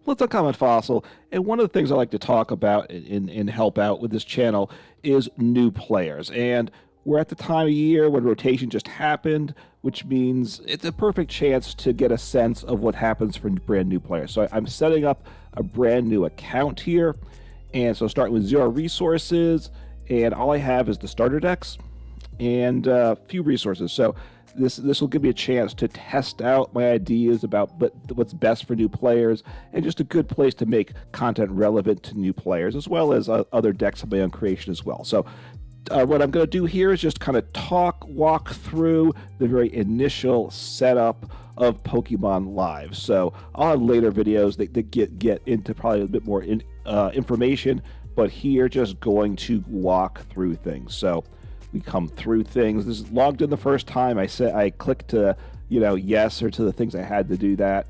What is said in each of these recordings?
Let's Uncommon Fossil. And one of the things I like to talk about and help out with this channel is new players. And we're at the time of year when rotation just happened, which means it's a perfect chance to get a sense of what happens for brand new players. So I'm setting up a brand new account here. And so starting with 0 resources, and all I have is the starter decks and a few resources. So this will give me a chance to test out my ideas about what's best for new players, and just a good place to make content relevant to new players, as well as other decks of my own creation as well. So what I'm going to do here is just kind of walk through the very initial setup of Pokemon Live. So I'll have later videos that get into probably a bit more information, but here just going to walk through things. So we come through things. This is logged in the first time. I clicked to, yes, or to the things I had to do that.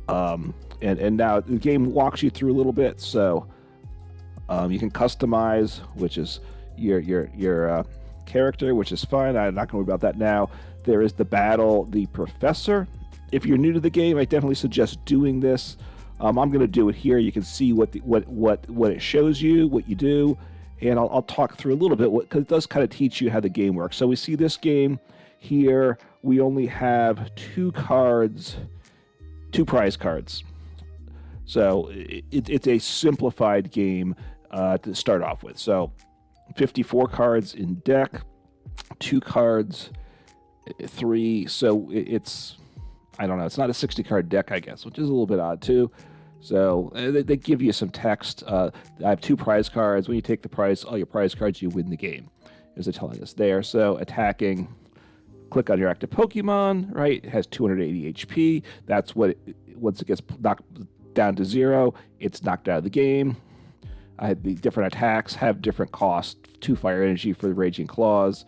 And now the game walks you through a little bit. So you can customize, which is your character, which is fine. I'm not going to worry about that now. There is the battle, the professor. If you're new to the game, I definitely suggest doing this. I'm going to do it here. You can see what it shows you, what you do. And I'll talk through a little bit, because it does kind of teach you how the game works. So we see this game here, we only have 2 cards, 2 prize cards. So it's a simplified game to start off with. So 54 cards in deck, 2 cards, 3. So it's, I don't know, it's not a 60-card deck, I guess, which is a little bit odd too. So they give you some text. I have 2 prize cards. When you take the prize, all your prize cards, you win the game, as they're telling us there. So attacking, click on your active Pokemon, right? It has 280 HP. That's what once it gets knocked down to 0, it's knocked out of the game. I had the different attacks have different costs. 2 fire energy for the Raging Claws,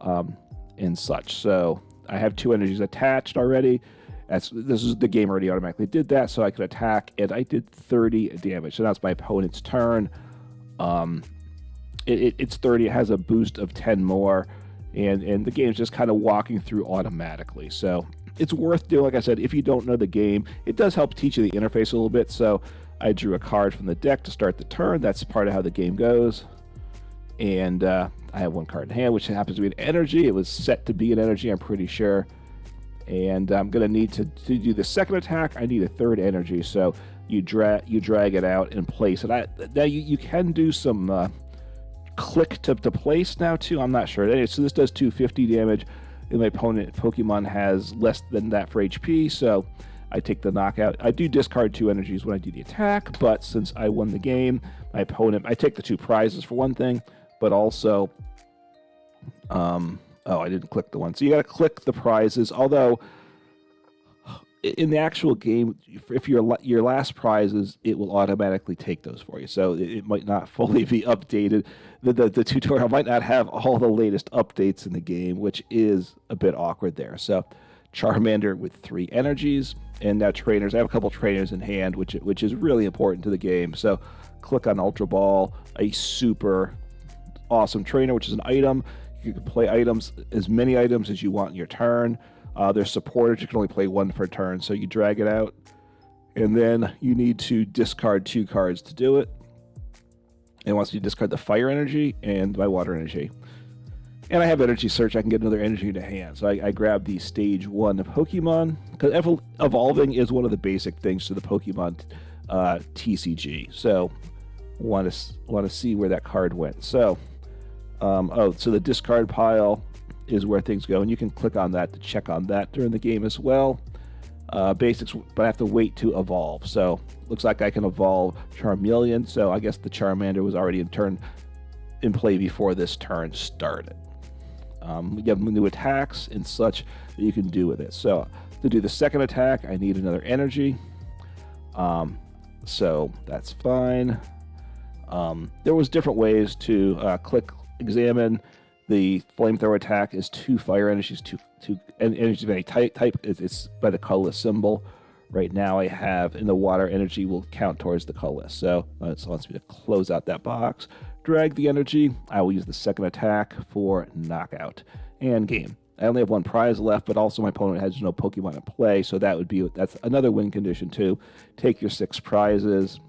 and such. So I have 2 energies attached already. This is the game already automatically did that, so I could attack, and I did 30 damage. So that's my opponent's turn. It's 30. It has a boost of 10 more, and the game's just kind of walking through automatically. So it's worth doing. Like I said, if you don't know the game, it does help teach you the interface a little bit. So I drew a card from the deck to start the turn. That's part of how the game goes. And I have 1 card in hand, which happens to be an energy. It was set to be an energy, I'm pretty sure. And I'm going to need to do the second attack. I need a 3rd energy, so you drag it out and place it. Now you can do some click to place now too. I'm not sure. Anyway, so this does 250 damage, and my opponent Pokemon has less than that for HP, so I take the knockout. I do discard 2 energies when I do the attack, but since I won the game, my opponent, I take the 2 prizes for one thing, but also oh, I didn't click the one. So you got to click the prizes. Although in the actual game, if your last prizes, it will automatically take those for you. So it might not fully be updated. The tutorial might not have all the latest updates in the game, which is a bit awkward there. So Charmander with 3 energies, and now trainers. I have a couple trainers in hand, which is really important to the game. So click on Ultra Ball, a super awesome trainer, which is an item. You can play items, as many items as you want in your turn. There's supporters. You can only play 1 per turn, so you drag it out. And then you need to discard 2 cards to do it. And once you discard the fire energy and my water energy. And I have energy search. I can get another energy into hand. So I grab the stage 1 Pokemon, because evolving is one of the basic things to the Pokemon TCG. So want to see where that card went. So so the discard pile is where things go, and you can click on that to check on that during the game as well. Basics, but I have to wait to evolve. So looks like I can evolve Charmeleon, so I guess the Charmander was already in play before this turn started. You have new attacks and such that you can do with it. So to do the second attack, I need another energy. So that's fine. There was different ways to click examine. The flamethrower attack is 2 fire energies, 2 energies of any type. It's by the colorless symbol. Right now I have, and the water energy will count towards the colorless. So it wants me to close out that box, drag the energy. I will use the second attack for knockout and game. I only have one prize left, but also my opponent has no Pokemon in play, so that's another win condition too. Take your 6 prizes,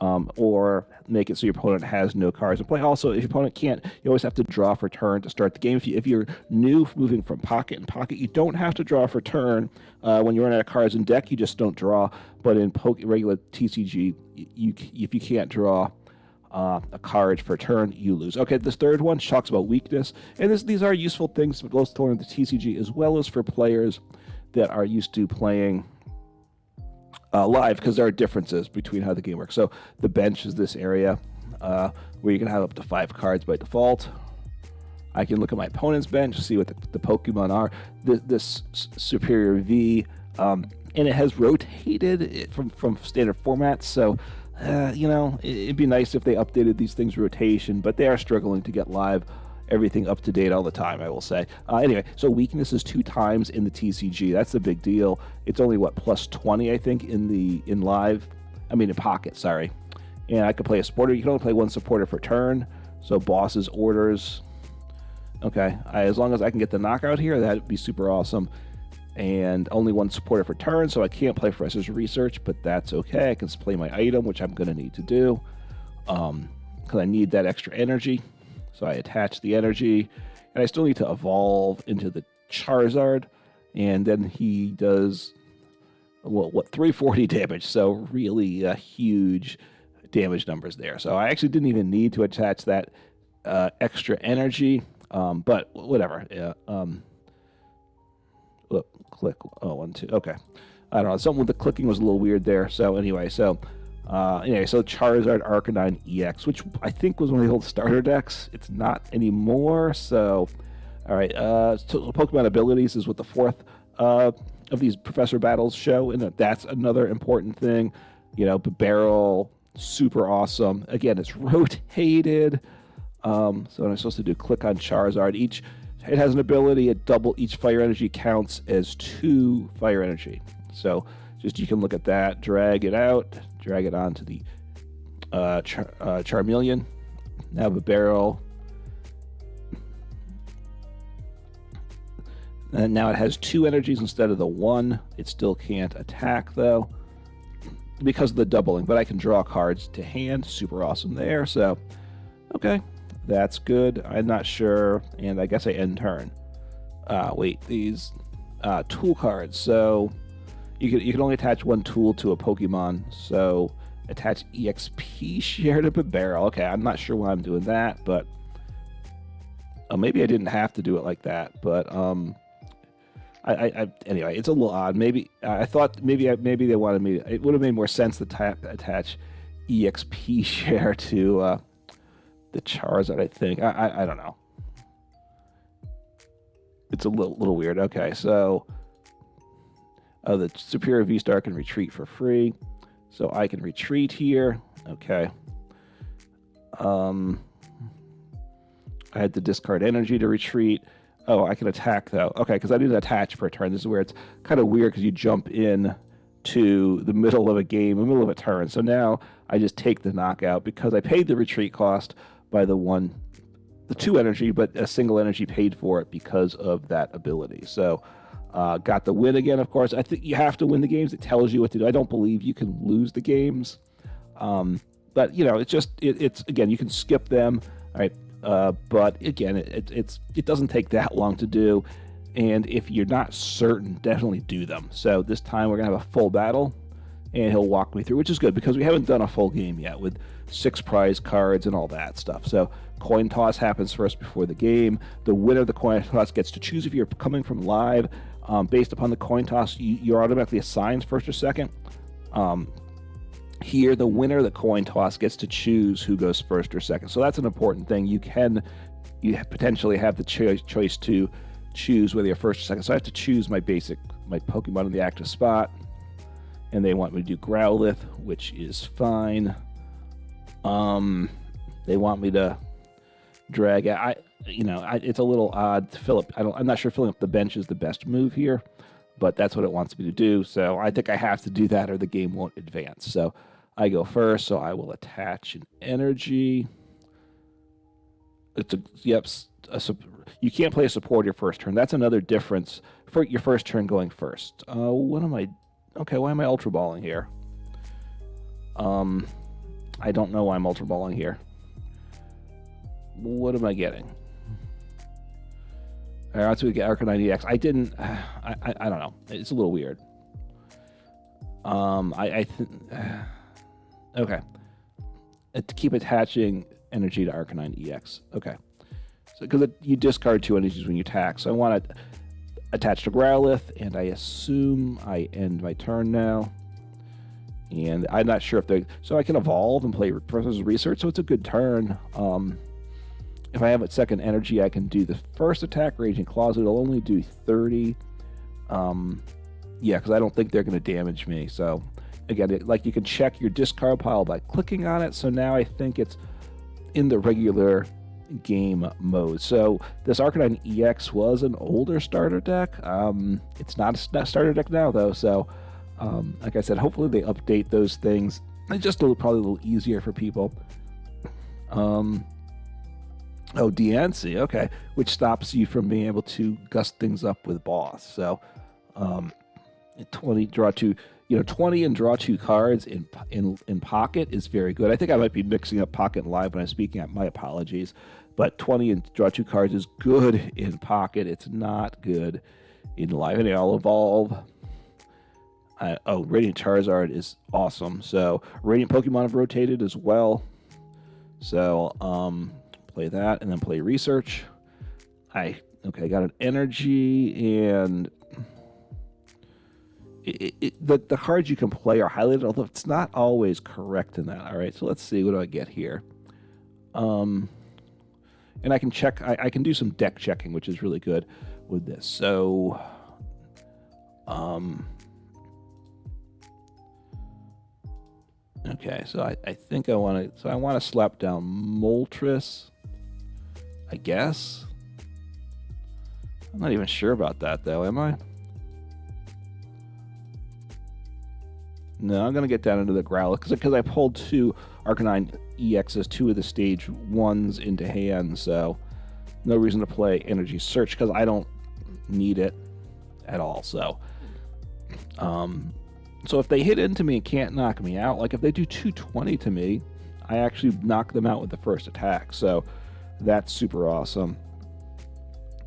or make it so your opponent has no cards in play. Also, if your opponent can't, you always have to draw for turn to start the game. If you're new moving from Pocket and Pocket, you don't have to draw for turn. When you run out of cards in deck, you just don't draw. But in regular TCG, if you can't draw a card for turn, you lose. Okay, this third one talks about weakness, and these are useful things for both to learn the TCG as well as for players that are used to playing live, because there are differences between how the game works. So the bench is this area where you can have up to 5 cards by default. I can look at my opponent's bench, see what the Pokemon are. This Superior V, and it has rotated from standard formats, so it'd be nice if they updated these things rotation, but they are struggling to get live everything up to date all the time, I will say. Anyway, so weakness is 2 times in the TCG. That's a big deal. It's only plus 20, I think, in Pocket, sorry. And I could play a supporter. You can only play 1 supporter for turn. So bosses, orders. Okay, as long as I can get the knockout here, that'd be super awesome. And only 1 supporter for turn, so I can't play Professor's Research, but that's okay. I can play my item, which I'm going to need to do, because I need that extra energy. So I attach the energy, and I still need to evolve into the Charizard, and then he does, 340 damage, so really huge damage numbers there. So I actually didn't even need to attach that extra energy, but whatever. Click, 1, 2, okay. I don't know, something with the clicking was a little weird there. So anyway, so Charizard Arcanine EX, which I think was one of the old starter decks. It's not anymore, so all right. So Pokemon abilities is what the 4th of these Professor Battles show, and that's another important thing. Barrel, super awesome. Again, it's rotated. So what I'm supposed to do, click on Charizard. It has an ability at double each fire energy counts as 2 fire energy. So you can look at that, drag it out, drag it onto the Charmeleon. Now the barrel. And now it has 2 energies instead of the 1. It still can't attack though, because of the doubling, but I can draw cards to hand. Super awesome there. So, okay, that's good. I'm not sure, and I guess I end turn. These tool cards. So you can only attach 1 tool to a Pokemon. So attach EXP share to the barrel. Okay, I'm not sure why I'm doing that, but maybe I didn't have to do it like that. But anyway, it's a little odd. Maybe I thought maybe they wanted me. It would have made more sense to attach EXP share to the Charizard. I think I don't know. It's a little weird. Okay, so the Superior V-Star can retreat for free, so I can retreat here. Okay. I had to discard energy to retreat. Oh, I can attack though. Okay, because I didn't attach per turn. This is where it's kind of weird, because you jump in to the middle of a game, the middle of a turn. So now I just take the knockout because I paid the retreat cost by the 2 energy, but a single energy paid for it because of that ability. So got the win again, of course. I think you have to win the games. It tells you what to do. I don't believe you can lose the games. But, it's again, you can skip them. All right. But again, it doesn't take that long to do, and if you're not certain, definitely do them. So this time we're gonna have a full battle, and he'll walk me through, which is good because we haven't done a full game yet with 6 prize cards and all that stuff. So coin toss happens first before the game. The winner of the coin toss gets to choose if you're coming from live. Based upon the coin toss, you're automatically assigned first or second. Here, the winner of the coin toss gets to choose who goes first or second. So that's an important thing. You potentially have the choice to choose whether you're first or second. So I have to choose my Pokemon in the active spot. And they want me to do Growlithe, which is fine. They want me to drag it. It's a little odd to fill up. I'm not sure filling up the bench is the best move here, but that's what it wants me to do. So I think I have to do that or the game won't advance. So I go first, so I will attach an energy. It's a yep. You can't play a support your first turn. That's another difference for your first turn going first. What am I? Okay, why am I ultra balling here? I don't know why I'm ultra balling here. What am I getting? All right, so we get Arcanine EX. I didn't. I don't know. It's a little weird. Okay. To keep attaching energy to Arcanine EX. Okay. So because you discard 2 energies when you attack, so I want to attach to Growlithe, and I assume I end my turn now. And I'm not sure if they. So I can evolve and play Professor's Research, so it's a good turn. If I have a second energy, I can do the first attack, Raging Claws. It'll only do 30. Yeah, because I don't think they're going to damage me. So, again, you can check your discard pile by clicking on it. So now I think it's in the regular game mode. So this Arcanine EX was an older starter deck. It's not a starter deck now, though. So, like I said, hopefully they update those things. It's just probably a little easier for people. Oh, DNC, okay, which stops you from being able to gust things up with boss. So, 20 draw 2, 20 and draw 2 cards in Pocket is very good. I think I might be mixing up Pocket and Live when I'm speaking. My apologies, but 20 and draw 2 cards is good in Pocket. It's not good in Live. And I'll evolve. Radiant Charizard is awesome. So Radiant Pokemon have rotated as well. So play that and then play Research. I got an energy, and the cards you can play are highlighted, although it's not always correct in that. All right, so let's see, what do I get here? And I can check. I can do some deck checking, which is really good with this. So, okay, so I think I want to. So I want to slap down Moltres, I guess. I'm not even sure about that, though, am I? No, I'm going to get down into the Growlithe because I pulled 2 Arcanine EXs, 2 of the stage 1s into hand, so no reason to play Energy Search because I don't need it at all. So if they hit into me and can't knock me out, like if they do 220 to me, I actually knock them out with the first attack, so that's super awesome.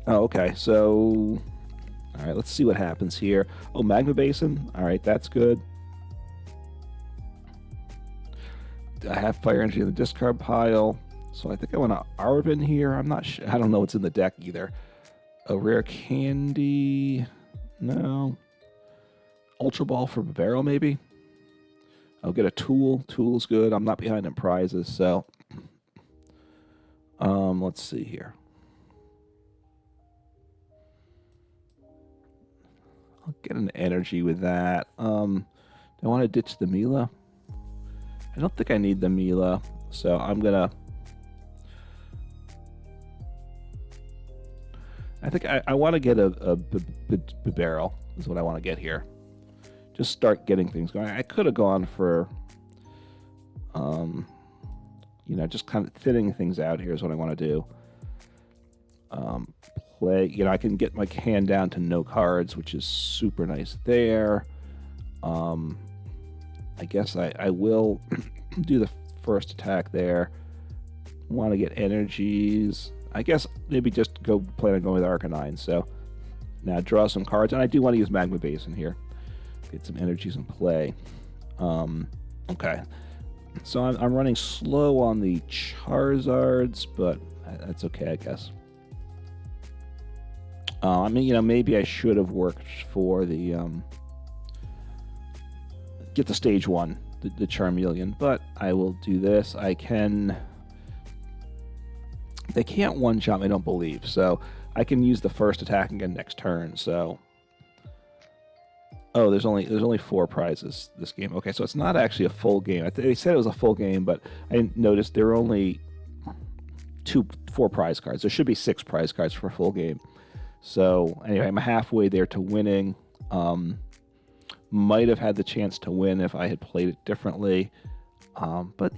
Oh, okay, so all right, let's see what happens here. Oh, Magma Basin, all right, that's good. I have Fire Energy in the discard pile, so I think I want to Arven here. I'm not sure. I don't know what's in the deck either. A Rare Candy, no. Ultra Ball for Barrel, maybe. I'll get a Tool. Tool's good. I'm not behind in prizes, so let's see here. I'll get an energy with that. Do I want to ditch the Mila? I don't think I need the Mila, so I'm gonna. I think I want to get a barrel is what I want to get here. Just start getting things going. I could have gone for, just kind of thinning things out here is what I want to do. Play, I can get my hand down to no cards, which is super nice there. I guess I will do the first attack there. Want to get energies. I guess maybe just plan on going with Arcanine. So now draw some cards. And I do want to use Magma Basin here. Get some energies in play. Okay. So I'm running slow on the Charizards, but that's okay, I guess. Maybe I should have worked for the... get the stage 1, the Charmeleon, but I will do this. They can't one-shot me, I don't believe, so I can use the first attack again next turn. So, there's only 4 prizes this game. Okay, so it's not actually a full game. They said it was a full game, but I noticed there were only 4 prize cards. There should be 6 prize cards for a full game. So anyway, I'm halfway there to winning. Might have had the chance to win if I had played it differently. But,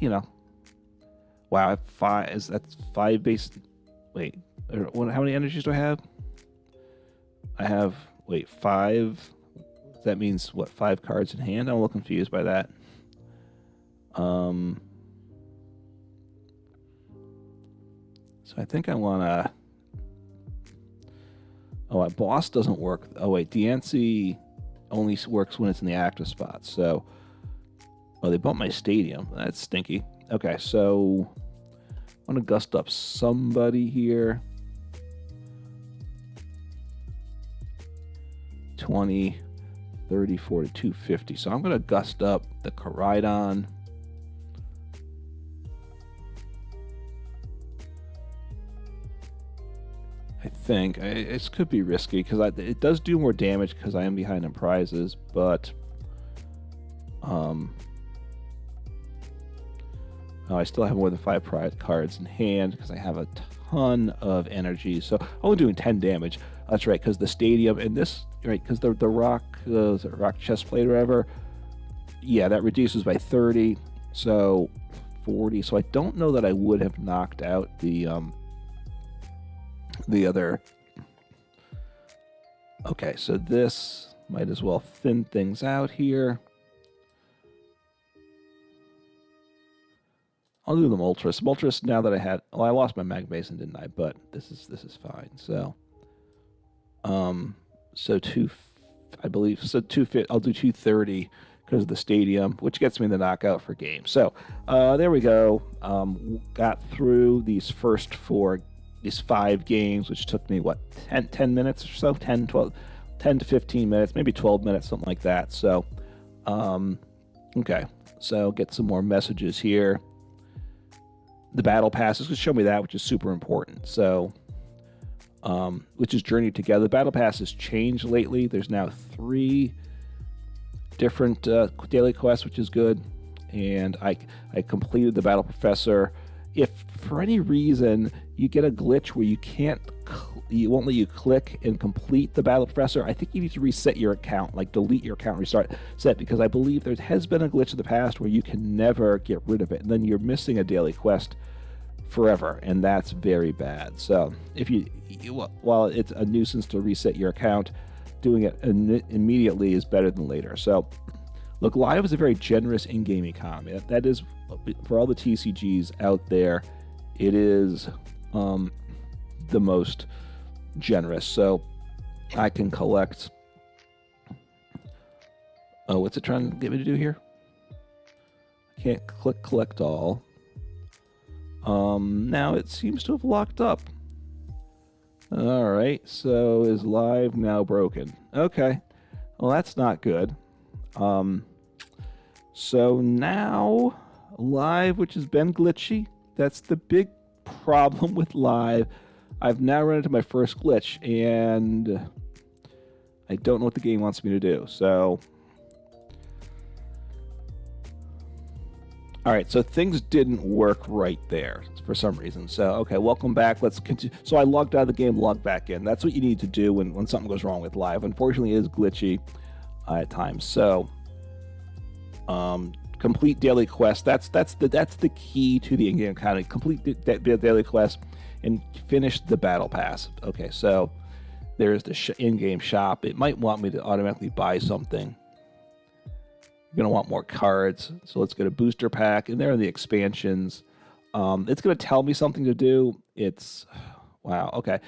wow, that's 5 base. Wait, how many energies do I have? I have, wait, 5. That means, what, 5 cards in hand? I'm a little confused by that. So I think I want to... Oh, boss doesn't work. Oh, wait, Diancie only works when it's in the active spot. So, oh, they bumped my stadium. That's stinky. Okay, so I'm going to gust up somebody here. 20, 30, 40, 250. So I'm going to gust up the Koraidon. I think it could be risky because it does do more damage because I am behind in prizes, but oh, I still have more than 5 prize cards in hand because I have a ton of energy. So I'm only doing 10 damage. That's right, because the stadium and this, right, because the rock chest plate or whatever, yeah, that reduces by 30, so 40. So I don't know that I would have knocked out the other. Okay, so this might as well thin things out here. I'll do the Moltres. Moltres, now that I had, well, I lost my Mag Basin, didn't I? But this is fine. So, I believe, so 250. I'll do 230 because of the stadium, which gets me the knockout for game. So, there we go. Got through these 5 games, which took me, what, 10 minutes or so? 10 to 15 minutes, maybe 12 minutes, something like that. So, okay. So, get some more messages here. The battle pass is going to show me that, which is super important. So, which is Journey Together. The battle pass has changed lately. There's now 3 different daily quests, which is good. And I completed the Battle Professor. If for any reason you get a glitch where you can't, it won't let you click and complete the Battle Professor, I think you need to reset your account, like delete your account, restart set, because I believe there has been a glitch in the past where you can never get rid of it, and then you're missing a daily quest forever, and that's very bad. So if while it's a nuisance to reset your account, doing it immediately is better than later. So look, Live is a very generous in-game economy. That is, for all the TCGs out there, it is the most generous. So I can collect... Oh, what's it trying to get me to do here? I can't click collect all. Now it seems to have locked up. Alright, so is Live now broken? Okay, well that's not good. So now Live, which has been glitchy, that's the big problem with Live. I've now run into my first glitch, and I don't know what the game wants me to do. So, all right, so things didn't work right there for some reason. So, okay, welcome back. Let's continue. So I logged out of the game, logged back in. That's what you need to do when something goes wrong with Live. Unfortunately, it is glitchy at times. So, complete daily quest. That's the key to the in-game economy. Complete the daily quest and finish the battle pass. Okay, so there's the in-game shop. It might want me to automatically buy something. You're going to want more cards. So let's get a booster pack. And there are the expansions. It's going to tell me something to do. It's, wow, okay.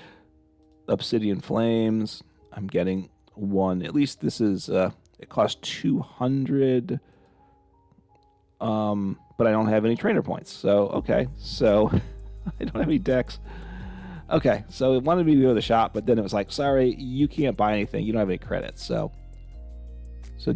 Obsidian Flames. I'm getting one. At least this is, it costs 200. But I don't have any trainer points. So, okay. So, I don't have any decks. Okay, so it wanted me to go to the shop, but then it was like, sorry, you can't buy anything. You don't have any credits. So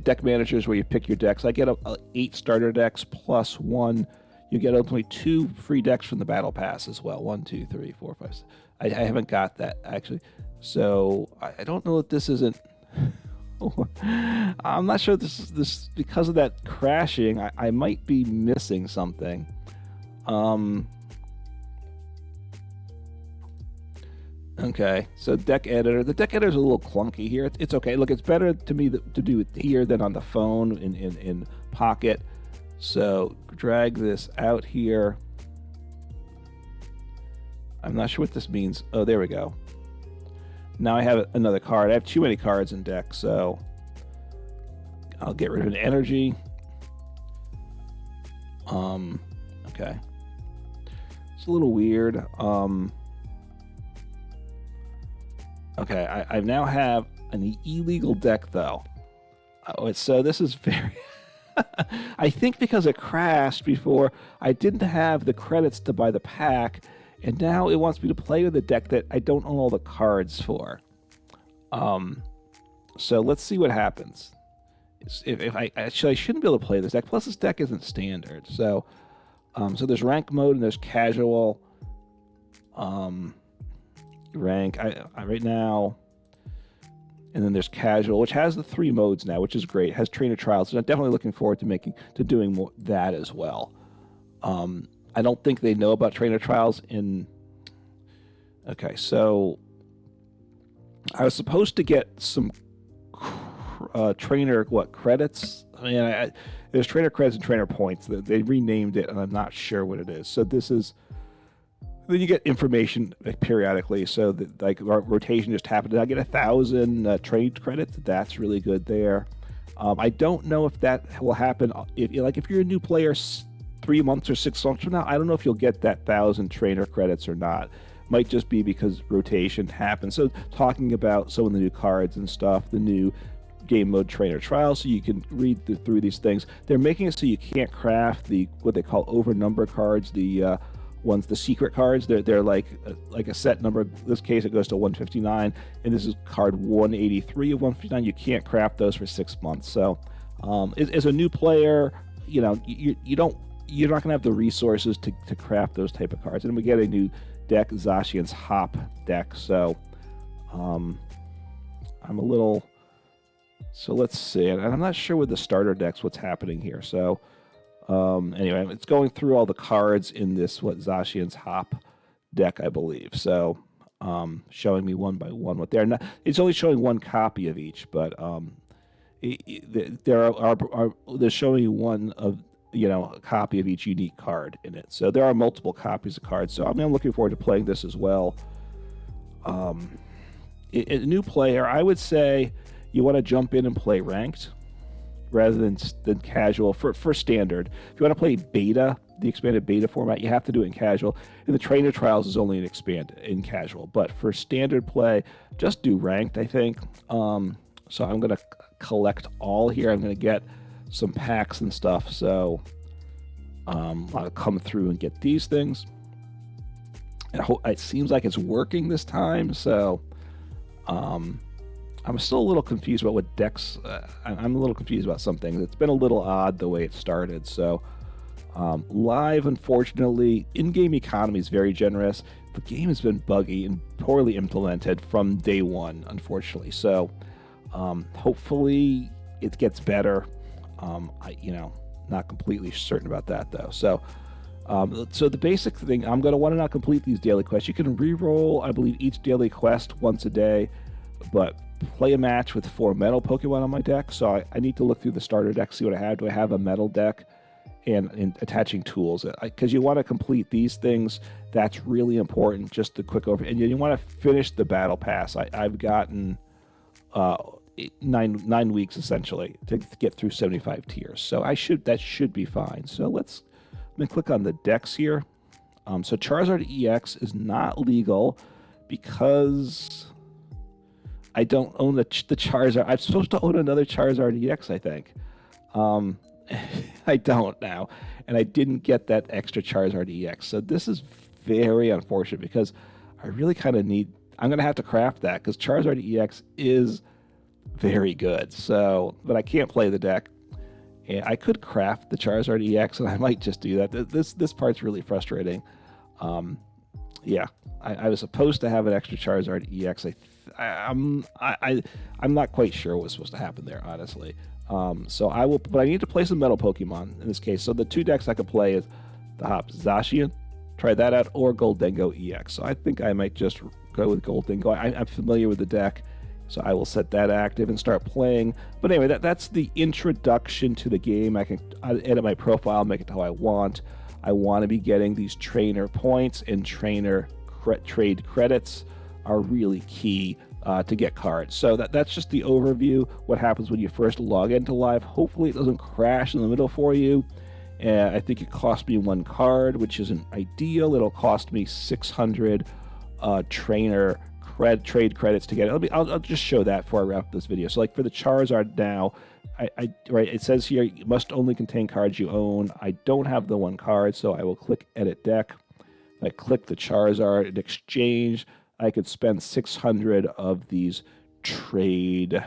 deck managers where you pick your decks. I get 8 starter decks plus 1. You get ultimately 2 free decks from the battle pass as well. 1, 2, 3, 4, 5, 6. I haven't got that actually. So I don't know if this isn't. I'm not sure this because of that crashing. I might be missing something. Okay, so deck editor. The deck editor is a little clunky here. It's okay. Look, it's better to me to do it here than on the phone in Pocket. So drag this out here. I'm not sure what this means. Oh, there we go. Now I have another card. I have too many cards in deck, so I'll get rid of an energy. Okay. It's a little weird. Okay, I now have an illegal deck, though. Oh, so this is very... I think because it crashed before, I didn't have the credits to buy the pack, and now it wants me to play with a deck that I don't own all the cards for. So let's see what happens. If I actually, I shouldn't be able to play this deck. Plus, this deck isn't standard. So, so there's rank mode and there's casual. Rank. I right now. And then there's casual, which has the 3 modes now, which is great. It has trainer trials, so I'm definitely looking forward to doing more that as well. I don't think they know about trainer trials in. Okay, so I was supposed to get some trainer credits. I mean, there's trainer credits and trainer points. They renamed it, and I'm not sure what it is. So this is. Then you get information periodically, so that like our rotation just happened. I get 1,000 trade credits. That's really good there. I don't know if that will happen. If you're a new player 3 months or 6 months from now, I don't know if you'll get that 1,000 trainer credits or not. Might just be because rotation happens. So talking about some of the new cards and stuff, the new game mode trainer trials, so you can read through these things. They're making it so you can't craft what they call over number cards. The secret cards, they're like a set number. In this case, it goes to 159, and this is card 183 of 159. You can't craft those for 6 months. So, as a new player, you're not gonna have the resources to craft those type of cards. And we get a new deck, Zacian's Hop deck. So, I'm a little. So let's see, and I'm not sure with the starter decks what's happening here. So. Anyway, it's going through all the cards in this Zacian's Hop deck, I believe. So, showing me one by one what they're not. It's only showing one copy of each, but they're showing you one of a copy of each unique card in it. So there are multiple copies of cards. So I'm looking forward to playing this as well. A new player, I would say you want to jump in and play ranked rather than casual for standard. If you want to play beta, the expanded beta format, you have to do it in casual. And the trainer trials is only in casual. But for standard play, just do ranked, I think. So I'm going to collect all here. I'm going to get some packs and stuff. So I'll come through and get these things. And it seems like it's working this time. So I'm still a little confused about what decks. I'm a little confused about some things. It's been a little odd the way it started. So, live, unfortunately, in-game economy is very generous. The game has been buggy and poorly implemented from day one, unfortunately. So, hopefully, it gets better. Not completely certain about that though. So, so the basic thing, I'm going to want to not complete these daily quests. You can re-roll, I believe, each daily quest once a day, but play a match with 4 metal Pokemon on my deck. So I need to look through the starter deck, see what I have. Do I have a metal deck? And attaching tools, because you want to complete these things. That's really important. Just the quick over, and you want to finish the battle pass. I've gotten 9 weeks essentially to get through 75 tiers. So that should be fine. So I'm gonna click on the decks here. So Charizard EX is not legal because I don't own the Charizard. I'm supposed to own another Charizard EX, I think. I don't now. And I didn't get that extra Charizard EX. So this is very unfortunate because I really kind of need... I'm going to have to craft that because Charizard EX is very good. So, but I can't play the deck. And I could craft the Charizard EX, and I might just do that. This part's really frustrating. Yeah, I was supposed to have an extra Charizard EX. I'm not quite sure what was supposed to happen there, honestly. So I will, but I need to play some metal Pokemon in this case. So the 2 decks I could play is the Hop Zacian, try that out, or Goldengo EX. So I think I might just go with Goldengo. I'm familiar with the deck, so I will set that active and start playing. But anyway, that's the introduction to the game. I can edit my profile, make it how I want. I want to be getting these trainer points and trainer trade credits are really key to get cards. So that's just the overview, what happens when you first log into live. Hopefully it doesn't crash in the middle for you. I think it cost me 1 card, which isn't ideal. It'll cost me 600 trainer trade credits to get it. I'll just show that before I wrap up this video. So like for the Charizard now, right, it says here you must only contain cards you own. I don't have the 1 card, so I will click Edit Deck. If I click the Charizard in exchange, I could spend 600 of these trade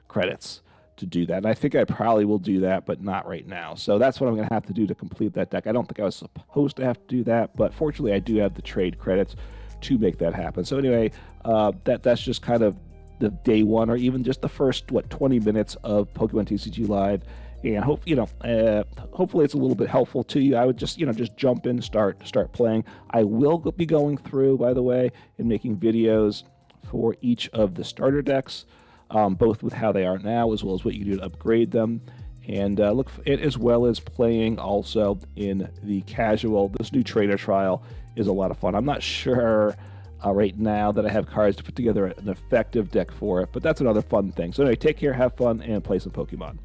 credits to do that. And I think I probably will do that, but not right now. So that's what I'm going to have to do to complete that deck. I don't think I was supposed to have to do that, but fortunately I do have the trade credits to make that happen. So anyway, that's just kind of the day 1, or even just the first 20 minutes of Pokemon TCG Live. And hopefully it's a little bit helpful to you. I would just jump in, start playing. I will be going through, by the way, and making videos for each of the starter decks, both with how they are now as well as what you can do to upgrade them, and look for it, as well as playing also in the casual. This new trainer trial is a lot of fun. I'm not sure right now that I have cards to put together an effective deck for it, but that's another fun thing. So anyway, take care, have fun, and play some Pokemon.